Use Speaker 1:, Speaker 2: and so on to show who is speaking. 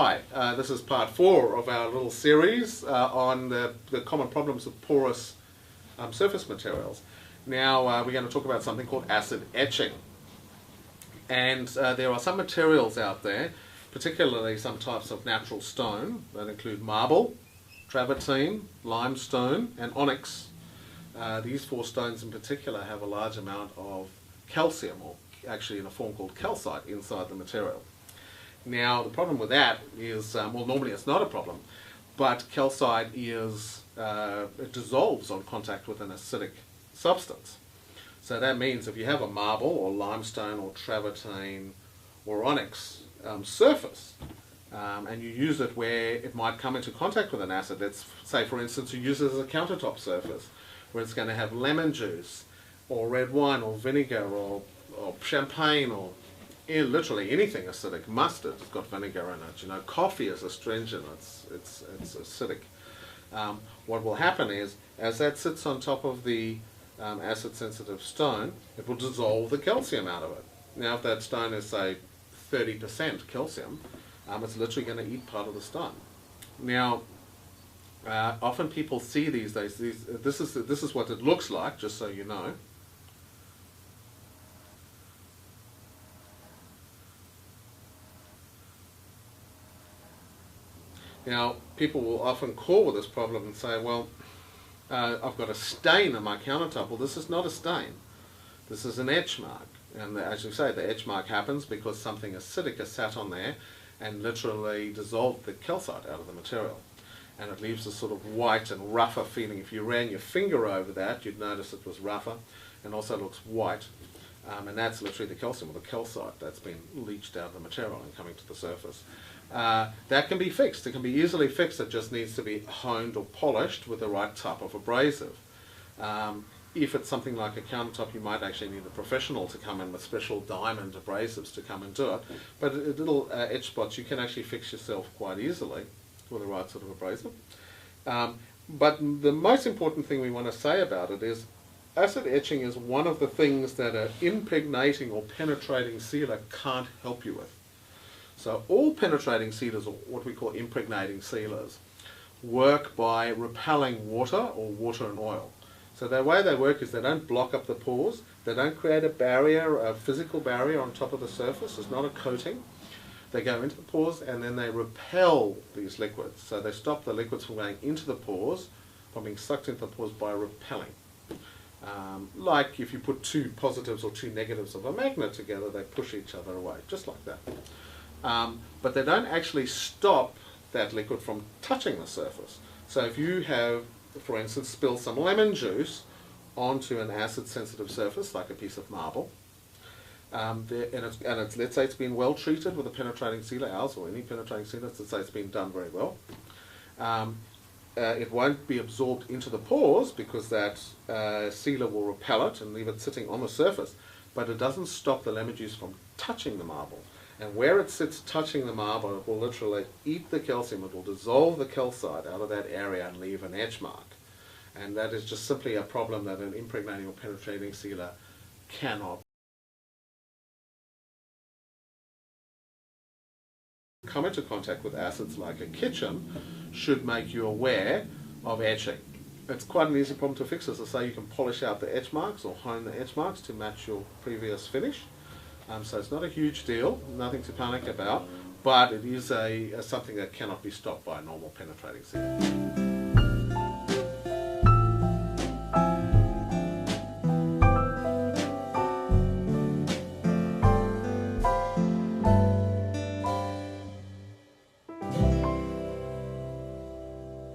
Speaker 1: Hi, this is part 4 of our little series on the common problems of porous surface materials. Now we're going to talk about something called acid etching. And there are some materials out there, particularly some types of natural stone, that include marble, travertine, limestone and onyx. These 4 stones in particular have a large amount of calcium, or actually in a form called calcite, inside the material. Now the problem with that is, well, normally it's not a problem, but calcite is, it dissolves on contact with an acidic substance. So that means if you have a marble or limestone or travertine or onyx surface, and you use it where it might come into contact with an acid, let's say for instance you use it as a countertop surface, where it's going to have lemon juice or red wine or vinegar or champagne or literally anything acidic. Mustard has got vinegar in it. You know, coffee is astringent. It's acidic. What will happen is, as that sits on top of the acid-sensitive stone, it will dissolve the calcium out of it. Now, if that stone is say 30% calcium, it's literally going to eat part of the stone. Now, often people see these days. This is what it looks like, just so you know. Now, people will often call with this problem and say, well, I've got a stain on my countertop. Well, this is not a stain. This is an etch mark. And as you say, the etch mark happens because something acidic has sat on there and literally dissolved the calcite out of the material. And it leaves a sort of white and rougher feeling. If you ran your finger over that, you'd notice it was rougher and also looks white. And that's literally the calcium, or the calcite, that's been leached out of the material and coming to the surface. That can be fixed. It can be easily fixed. It just needs to be honed or polished with the right type of abrasive. If it's something like a countertop, you might actually need a professional to come in with special diamond abrasives to come and do it. But little etch spots you can actually fix yourself quite easily with the right sort of abrasive. But the most important thing we want to say about it is acid etching is one of the things that an impregnating or penetrating sealer can't help you with. So all penetrating sealers, or what we call impregnating sealers, work by repelling water or water and oil. So the way they work is they don't block up the pores, they don't create a barrier, a physical barrier on top of the surface. It's not a coating. They go into the pores and then they repel these liquids. So they stop the liquids from going into the pores, from being sucked into the pores by repelling. Like if you put 2 positives or 2 negatives of a magnet together, they push each other away, just like that. But they don't actually stop that liquid from touching the surface. So if you have, for instance, spilled some lemon juice onto an acid-sensitive surface, like a piece of marble, let's say it's been well treated with a penetrating sealer, ours or any penetrating sealer, let's say it's been done very well, it won't be absorbed into the pores because that sealer will repel it and leave it sitting on the surface, but it doesn't stop the lemon juice from touching the marble. And where it sits touching the marble, it will literally eat the calcium. It will dissolve the calcite out of that area and leave an etch mark. And that is just simply a problem that an impregnating or penetrating sealer cannot. Come into contact with acids like a kitchen should make you aware of etching. It's quite an easy problem to fix. As I say, you can polish out the etch marks or hone the etch marks to match your previous finish. So it's not a huge deal, nothing to panic about, but it is something that cannot be stopped by a normal penetrating sealer.